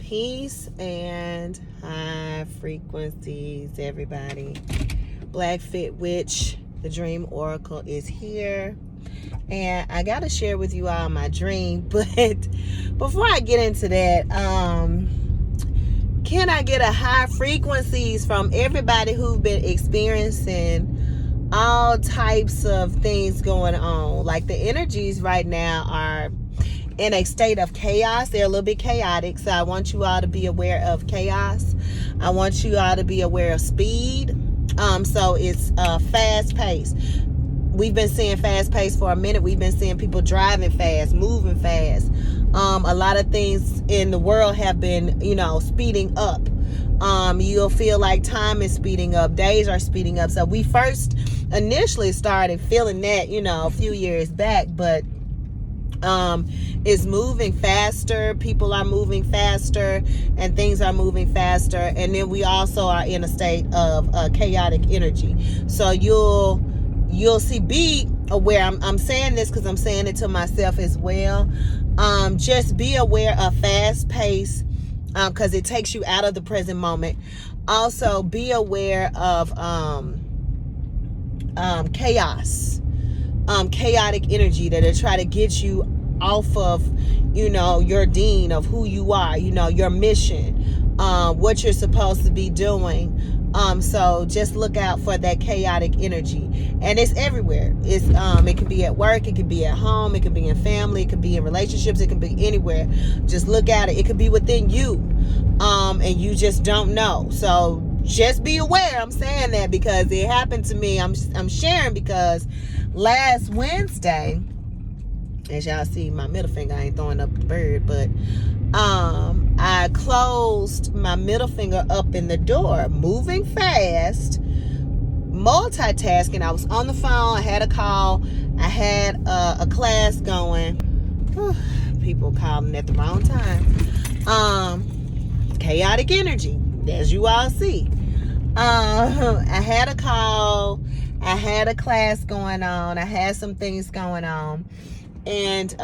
Peace and high frequencies, everybody. Black Fit Witch, the Dream Oracle, is here. And I got to share with you all my dream. But before I get into that, can I get a high frequencies from everybody who've been experiencing all types of things going on? Like the energies right now are in a state of chaos. They're a little bit chaotic. So I want you all to be aware of chaos. I want you all to be aware of speed. So it's fast paced. We've been seeing fast paced for a minute. We've been seeing people driving fast, moving fast. A lot of things in the world have been, speeding up. You'll feel like time is speeding up. Days are speeding up. So we first initially started feeling that, a few years back, but is moving faster. People are moving faster and things are moving faster. And then we also are in a state of chaotic energy. So you'll see, be aware. I'm saying this because I'm saying it to myself as well. Just be aware of fast pace because it takes you out of the present moment. Also be aware of chaos, chaotic energy that'll try to get you off of, your dean of who you are, your mission, what you're supposed to be doing. So just look out for that chaotic energy, and it's everywhere. It can be at work, it can be at home, it can be in family, it can be in relationships, it can be anywhere. Just look at it. It could be within you, and you just don't know. So just be aware. I'm saying that because it happened to me. I'm sharing because last Wednesday, as y'all see, my middle finger, I ain't throwing up the bird, but I closed my middle finger up in the door, moving fast, multitasking. I was on the phone, I had a call, I had a class going. People calling at the wrong time. Chaotic energy, as you all see. I had a call, I had a class going on, I had some things going on. And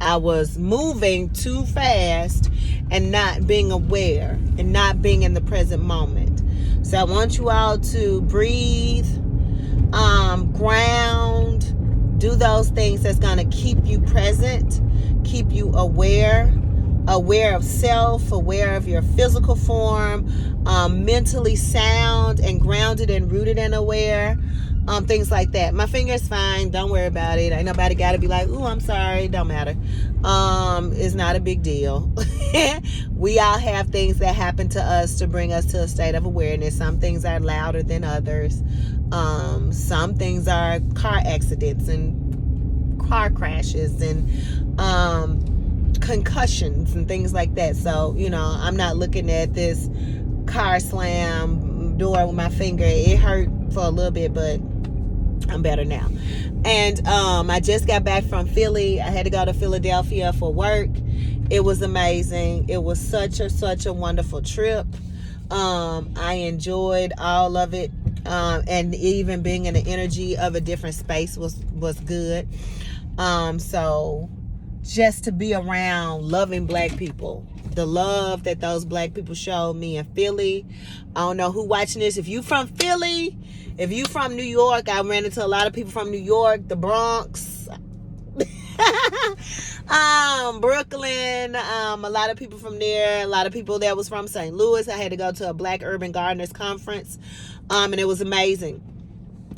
I was moving too fast and not being aware and not being in the present moment. So I want you all to breathe, ground, do those things that's going to keep you present, keep you aware of self, aware of your physical form, mentally sound and grounded and rooted and aware. Things like that. My finger's fine. Don't worry about it. Ain't nobody got to be like, ooh, I'm sorry. Don't matter. It's not a big deal. We all have things that happen to us to bring us to a state of awareness. Some things are louder than others. Some things are car accidents and car crashes and concussions and things like that. So, I'm not looking at this car slam door with my finger. It hurt for a little bit, but I'm better now. And I just got back from Philly. I had to go to Philadelphia for work. It was amazing. It was such a wonderful trip. I enjoyed all of it. And even being in the energy of a different space was good. So just to be around loving black people, the love that those black people showed me in Philly. I don't know who watching this. If you from Philly, if you from New York, I ran into a lot of people from New York, the Bronx, Brooklyn, a lot of people from there, a lot of people that was from St. Louis. I had to go to a Black Urban Gardeners conference, and it was amazing.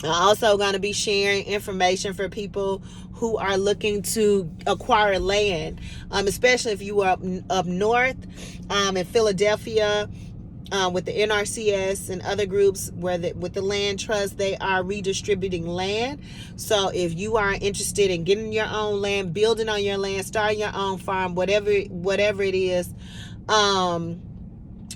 I'm also going to be sharing information for people who are looking to acquire land, especially if you are up north, in Philadelphia, with the NRCS and other groups with the land trust, they are redistributing land. So if you are interested in getting your own land, building on your land, starting your own farm, whatever it is,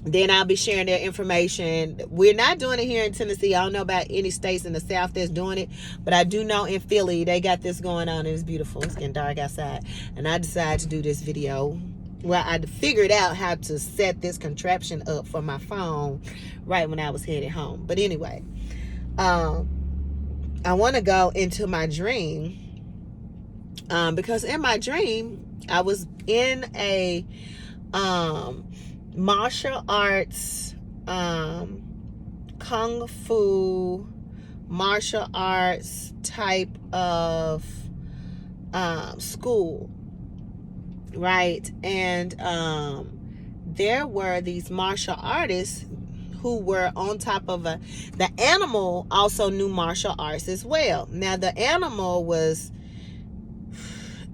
then I'll be sharing their information. We're not doing it here in Tennessee. I don't know about any states in the South that's doing it, but I do know in Philly, they got this going on, and it's beautiful. It's getting dark outside. And I decided to do this video. Well, I figured out how to set this contraption up for my phone right when I was headed home. But anyway, I want to go into my dream, because in my dream, I was in a martial arts, kung fu, martial arts type of school, right? And there were these martial artists who were on top of the animal also knew martial arts as well. Now the animal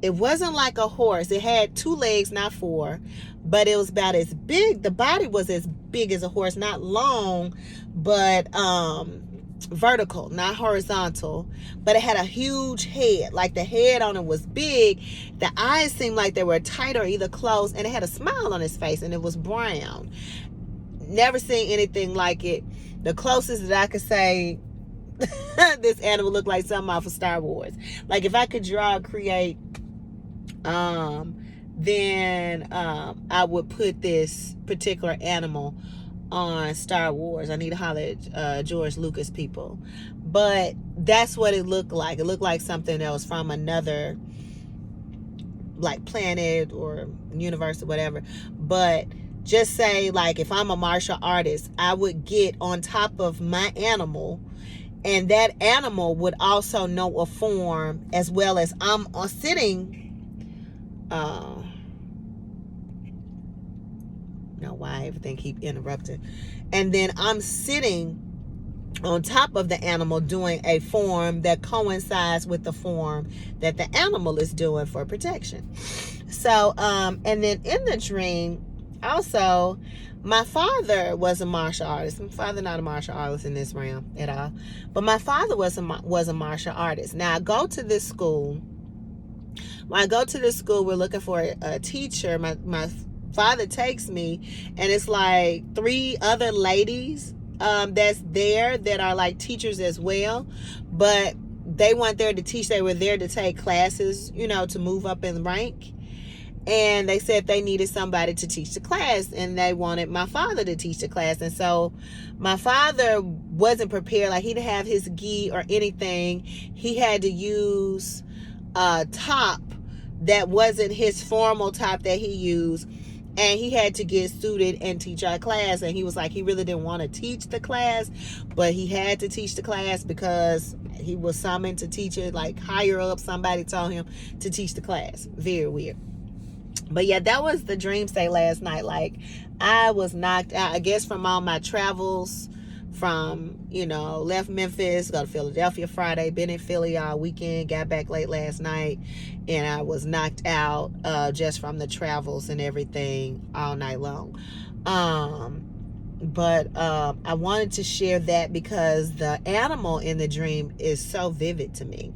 it wasn't like a horse. It had 2 legs, not 4, but it was about as big. The body was as big as a horse, not long, but vertical, not horizontal. But it had a huge head. Like the head on it was big. The eyes seemed like they were tight or either closed, and it had a smile on its face, and it was brown. Never seen anything like it. The closest that I could say this animal looked like something off of Star Wars. Like if I could draw or create, then I would put this particular animal on Star Wars. I need to holler at George Lucas people. But that's what it looked like. It looked like something that was from another like planet or universe or whatever. But just say like if I'm a martial artist, I would get on top of my animal, and that animal would also know a form as well as I'm sitting. Know why everything keep interrupting. And then I'm sitting on top of the animal doing a form that coincides with the form that the animal is doing for protection. So and then in the dream also, my father was a martial artist. My father not a martial artist in this realm at all, but my father was a martial artist. Now I go to this school. When I go to this school, we're looking for a teacher. My father takes me, and it's like 3 other ladies that's there that are like teachers as well, but they weren't there to teach. They were there to take classes, to move up in rank. And they said they needed somebody to teach the class, and they wanted my father to teach the class. And so my father wasn't prepared. Like he didn't have his gi or anything. He had to use a top that wasn't his formal top that he used, and he had to get suited and teach our class. And he was like, he really didn't want to teach the class, but he had to teach the class because he was summoned to teach it. Like higher up, somebody told him to teach the class. Very weird. But yeah, that was the dream state last night. Like I was knocked out, I guess, from all my travels. From left Memphis, go to Philadelphia Friday, been in Philly all weekend, got back late last night, and I was knocked out just from the travels and everything all night long. But I wanted to share that because the animal in the dream is so vivid to me.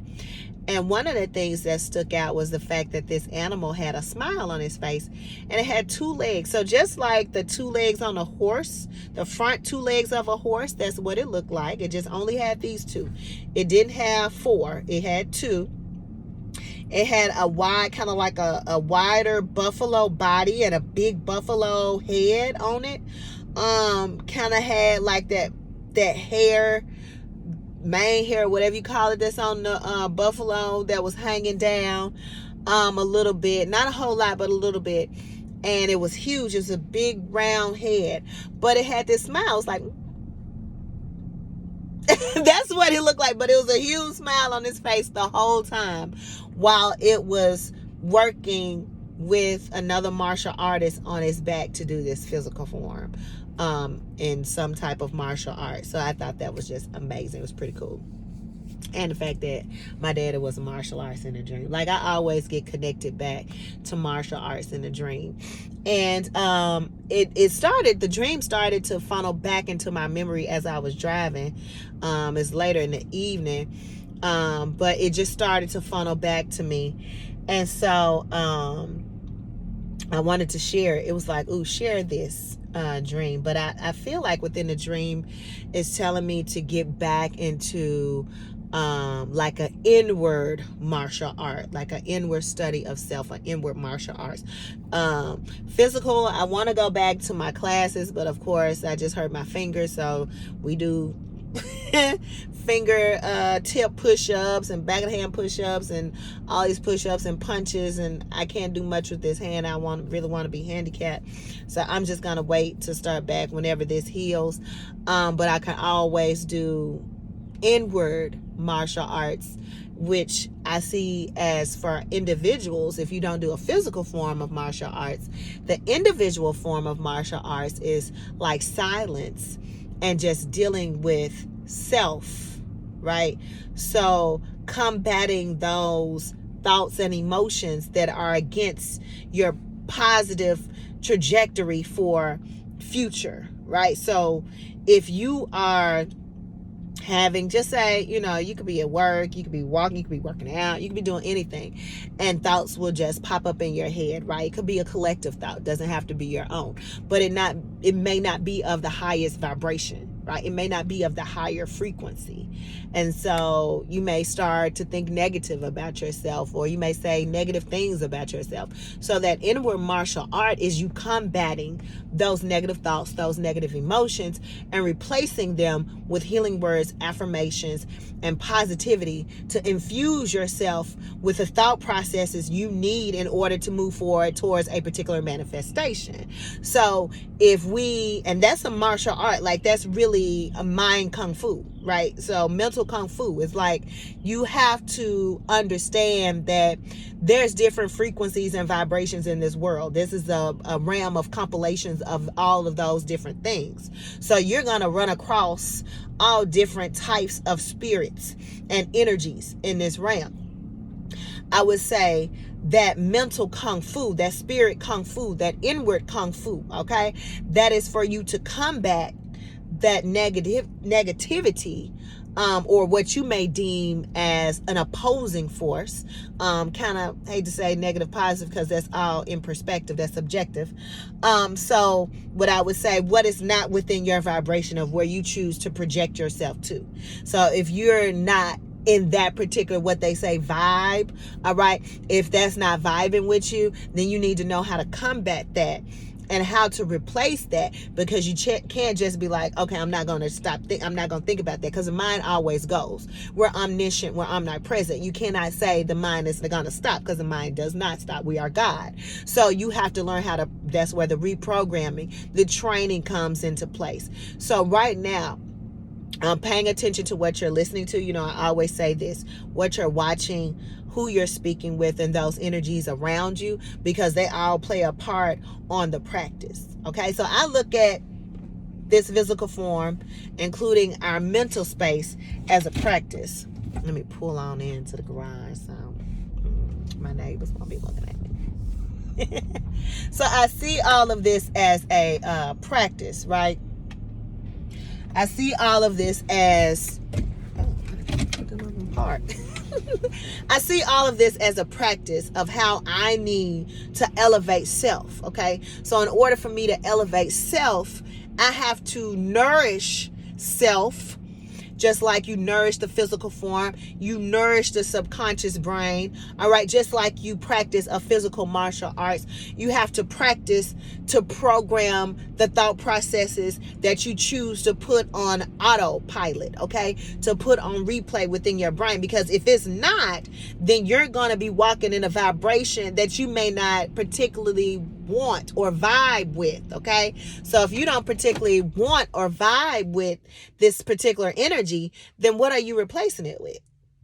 And one of the things that stuck out was the fact that this animal had a smile on his face, and it had 2 legs. So just like the 2 legs on a horse, the front 2 legs of a horse, that's what it looked like. It just only had these 2. It didn't have 4. It had 2. It had a wide, kind of like a wider buffalo body and a big buffalo head on it. Kind of had like that hair, mane hair, whatever you call it, that's on the buffalo that was hanging down a little bit, not a whole lot, but a little bit. And it was huge. It was a big round head, but it had this smile. It was like that's what it looked like, but it was a huge smile on his face the whole time while it was working with another martial artist on his back to do this physical form in some type of martial art. So I thought that was just amazing. It was pretty cool. And the fact that my daddy was a martial arts in a dream. Like I always get connected back to martial arts in a dream. And the dream started to funnel back into my memory as I was driving. It's later in the evening. But it just started to funnel back to me. And so I wanted to share it. It was like, ooh, share this dream. But I feel like within the dream, it's telling me to get back into like an inward martial art, like an inward study of self, an inward martial arts. Physical, I want to go back to my classes, but of course I just hurt my finger, so we do finger tip push-ups and back of the hand push-ups and all these push-ups and punches, and I can't do much with this hand. I really want to be handicapped, so I'm just gonna wait to start back whenever this heals. But I can always do inward martial arts, which I see as for individuals. If you don't do a physical form of martial arts, the individual form of martial arts is like silence and just dealing with self, right? So combating those thoughts and emotions that are against your positive trajectory for future, right? So if you are having, just say, you could be at work, you could be walking, you could be working out, you could be doing anything, and thoughts will just pop up in your head, right? It could be a collective thought, doesn't have to be your own, but it may not be of the highest vibration, right? It may not be of the higher frequency. And so you may start to think negative about yourself, or you may say negative things about yourself. So that inward martial art is you combating those negative thoughts, those negative emotions, and replacing them with healing words, affirmations, and positivity to infuse yourself with the thought processes you need in order to move forward towards a particular manifestation. So and that's a martial art, like that's really a mind kung fu, right? So mental kung fu is like, you have to understand that there's different frequencies and vibrations in this world. This is a realm of compilations of all of those different things. So you're going to run across all different types of spirits and energies in this realm. I would say that mental kung fu, that spirit kung fu, that inward kung fu, okay, that is for you to combat that negativity, or what you may deem as an opposing force. Kind of hate to say negative, positive, because that's all in perspective, that's subjective. So what I would say, what is not within your vibration of where you choose to project yourself to. So if you're not in that particular, what they say, vibe, all right, if that's not vibing with you, then you need to know how to combat that and how to replace that, because you can't just be like, okay, I'm not going to I'm not going to think about that, because the mind always goes. We're omniscient, we're omnipresent. You cannot say the mind is going to stop, because the mind does not stop. We are God. So you have to learn how to, that's where the reprogramming, the training comes into place. So right now, paying attention to what you're listening to. I always say this, what you're watching, who you're speaking with, and those energies around you, because they all play a part on the practice. Okay, so I look at this physical form, including our mental space, as a practice. Let me pull on into the garage, so my neighbors won't be looking at me. So I see all of this as a practice, right? I see all of this as I see all of this as a practice of how I need to elevate self, okay? So in order for me to elevate self, I have to nourish self. Just like you nourish the physical form, you nourish the subconscious brain, all right? Just like you practice a physical martial arts, you have to practice to program the thought processes that you choose to put on autopilot, okay? To put on replay within your brain, because if it's not, then you're going to be walking in a vibration that you may not particularly want or vibe with, okay? So if you don't particularly want or vibe with this particular energy, then what are you replacing it with?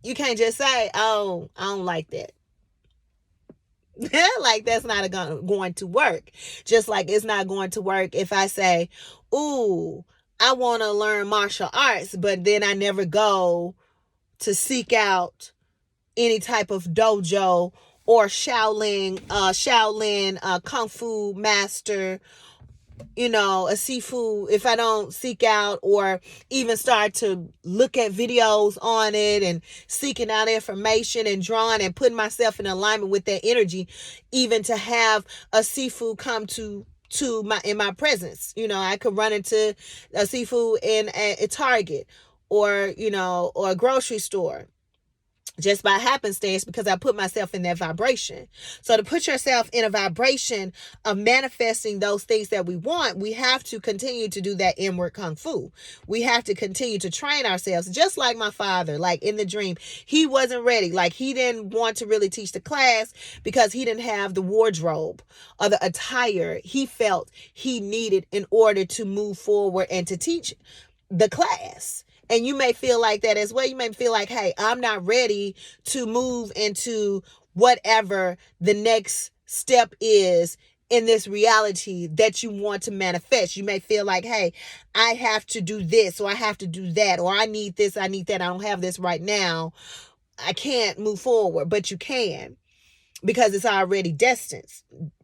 You can't just say, oh, I don't like that. Like, that's not going to work. Just like it's not going to work if I say, ooh, I want to learn martial arts, but then I never go to seek out any type of dojo or Shaolin Kung Fu master, a Sifu, if I don't seek out or even start to look at videos on it and seeking out information and drawing and putting myself in alignment with that energy, even to have a Sifu come in my presence. I could run into a Sifu in a Target or a grocery store. just by happenstance, because I put myself in that vibration. So to put yourself in a vibration of manifesting those things that we want, we have to continue to do that inward kung fu. We have to continue to train ourselves, just like my father, like in the dream. He wasn't ready. Like, he didn't want to really teach the class because he didn't have the wardrobe or the attire he felt he needed in order to move forward and to teach the class. And you may feel like that as well. You may feel like, hey, I'm not ready to move into whatever the next step is in this reality that you want to manifest. You may feel like, hey, I have to do this, or I have to do that, or I need this, I need that. I don't have this right now. I can't move forward, but you can, because it's already destined,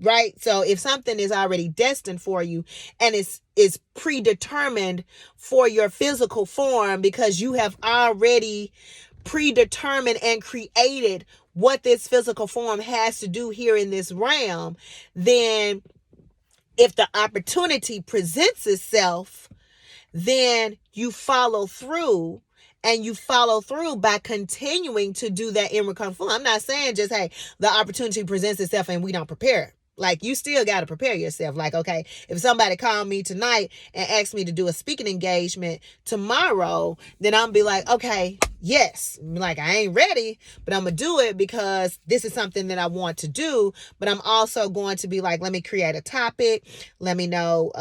right? So if something is already destined for you and it's predetermined for your physical form, because you have already predetermined and created what this physical form has to do here in this realm, then if the opportunity presents itself, then you follow through. And you follow through by continuing to do that inward kung fu. I'm not saying just, hey, the opportunity presents itself and we don't prepare. Like, you still got to prepare yourself. Like, okay, if somebody called me tonight and asked me to do a speaking engagement tomorrow, then I'm be like, okay, yes. Like, I ain't ready, but I'm going to do it because this is something that I want to do. But I'm also going to be like, let me create a topic. Let me know,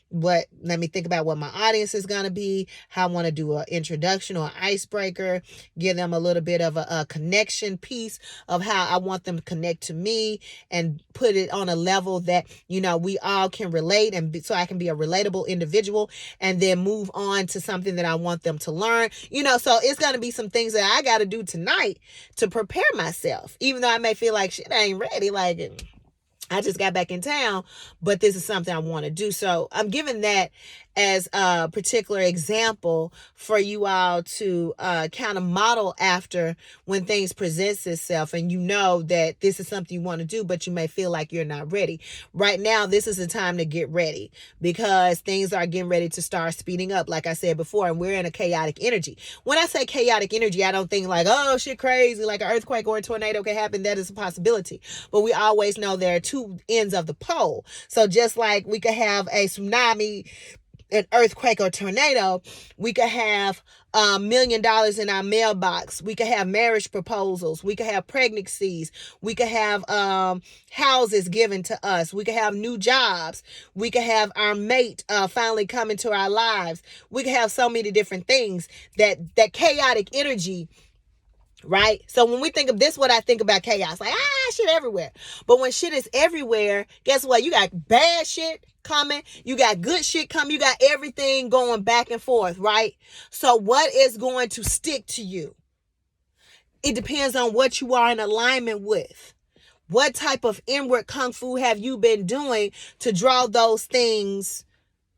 let me think about what my audience is going to be, how I want to do an introduction or an icebreaker, give them a little bit of a connection piece of how I want them to connect to me, and put it on a level that, we all can relate, and so I can be a relatable individual, and then move on to something that I want them to learn. So it's going to be some things that I got to do tonight to prepare myself, even though I may feel like shit, I ain't ready. Like, I just got back in town, but this is something I want to do. So I'm giving that as a particular example for you all to kind of model after when things presents itself, and you know that this is something you want to do, but you may feel like you're not ready. Right now, this is the time to get ready, because things are getting ready to start speeding up, like I said before, and we're in a chaotic energy. When I say chaotic energy, I don't think like, oh, shit crazy, like an earthquake or a tornado can happen. That is a possibility. But we always know there are two ends of the pole. So just like we could have a tsunami, an earthquake, or tornado, we could have $1 million in our mailbox. We could have marriage proposals. We could have pregnancies. We could have houses given to us. We could have new jobs. We could have our mate finally come into our lives. We could have so many different things. That chaotic energy, right? So when we think of this, what I think about chaos, like, shit everywhere. But when shit is everywhere, guess what? You got bad shit coming. You got good shit coming. You got everything going back and forth, right? So what is going to stick to you? It depends on what you are in alignment with. What type of inward kung fu have you been doing to draw those things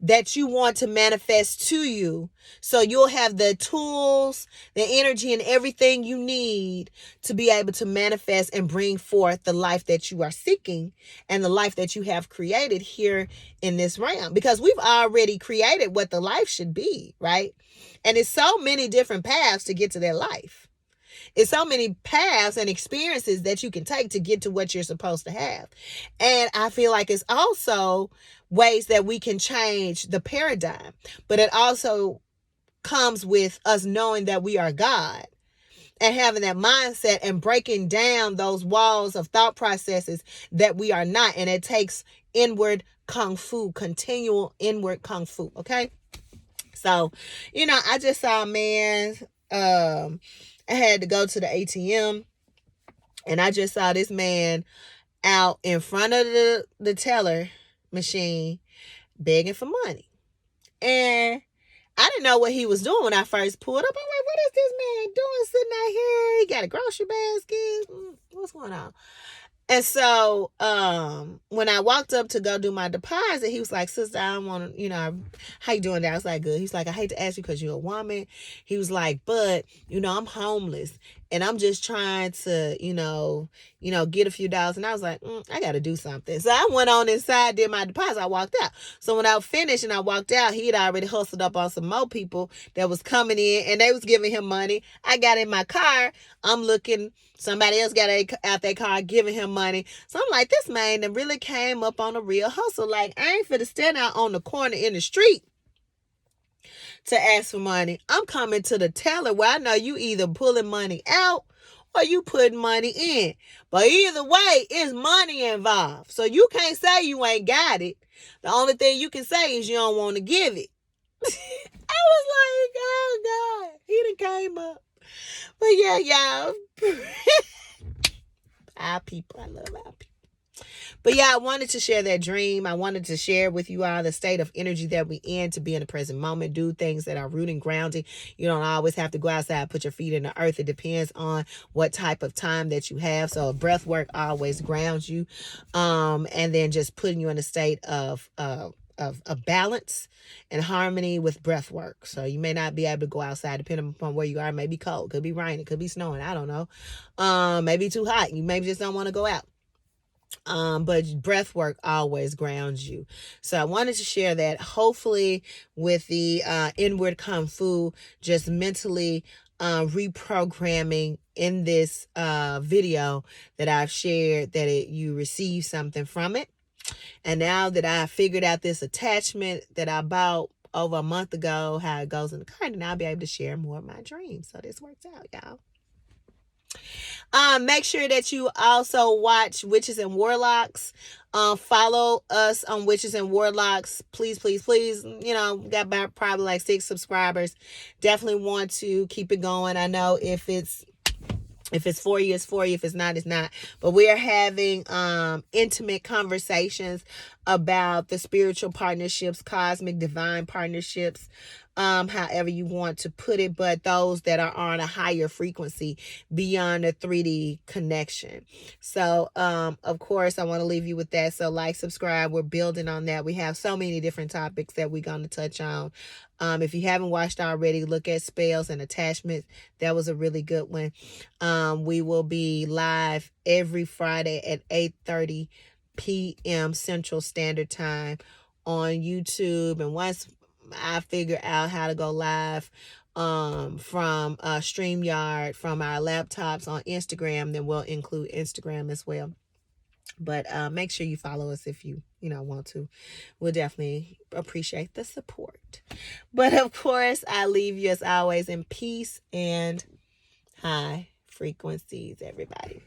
that you want to manifest to you, so you'll have the tools, the energy, and everything you need to be able to manifest and bring forth the life that you are seeking and the life that you have created here in this realm? Because we've already created what the life should be, right? And it's so many different paths to get to that life. It's so many paths and experiences that you can take to get to what you're supposed to have. And I feel like it's also ways that we can change the paradigm, but it also comes with us knowing that we are God and having that mindset and breaking down those walls of thought processes that we are not. And it takes inward kung fu, continual inward kung fu. Okay. So, I just saw, man, I had to go to the ATM, and I just saw this man out in front of the teller machine begging for money. And I didn't know what he was doing when I first pulled up. I'm like, what is this man doing sitting out here? He got a grocery basket. What's going on? And so when I walked up to go do my deposit, he was like, sister, I don't want to, how you doing there? I was like, good. He's like, I hate to ask you because you're a woman. He was like, but, I'm homeless and I'm just trying to, get a few dollars. And I was like, I got to do something. So I went on inside, did my deposit. I walked out. So when I finished and I walked out, he'd already hustled up on some more people that was coming in, and they was giving him money. I got in my car. I'm looking. Somebody else got out their car giving him money. So I'm like, this man that really came up on a real hustle. Like, I ain't finna stand out on the corner in the street to ask for money. I'm coming to the teller where I know you either pulling money out or you putting money in. But either way, it's money involved. So you can't say you ain't got it. The only thing you can say is you don't want to give it. I was like, oh God, he done came up. But yeah, y'all. Our people. I love our people. But yeah, I wanted to share that dream. I wanted to share with you all the state of energy that we in, to be in the present moment, do things that are rooting, grounding. You don't always have to go outside, put your feet in the earth. It depends on what type of time that you have. So breath work always grounds you. And then just putting you in a state of balance and harmony with breath work. So you may not be able to go outside depending upon where you are. It may be cold, could be raining, could be snowing. I don't know. Maybe too hot. You maybe just don't want to go out. But breath work always grounds you. So I wanted to share that. Hopefully with the inward KungFu, just mentally reprogramming in this video that I've shared, that you receive something from it. And now that I figured out this attachment that I bought over a month ago, how it goes in the card, and I'll be able to share more of my dreams. So this works out, y'all. Make sure that you also watch Witches and Warlocks. Follow us on Witches and Warlocks. Please, please, please. Got about probably like 6 subscribers. Definitely want to keep it going. I know if it's for you, it's for you. If it's not, it's not. But we are having intimate conversations about the spiritual partnerships, cosmic, divine partnerships, however you want to put it, but those that are on a higher frequency beyond a 3D connection. So, of course, I want to leave you with that. So like, subscribe. We're building on that. We have so many different topics that we're going to touch on. If you haven't watched already, look at spells and attachments. That was a really good one. We will be live every Friday at 8:30 p.m. Central Standard Time on YouTube. And once I figure out how to go live from StreamYard from our laptops on Instagram, then we'll include Instagram as well. But make sure you follow us if you want to. We'll definitely appreciate the support. But of course, I leave you as always in peace and high frequencies, everybody.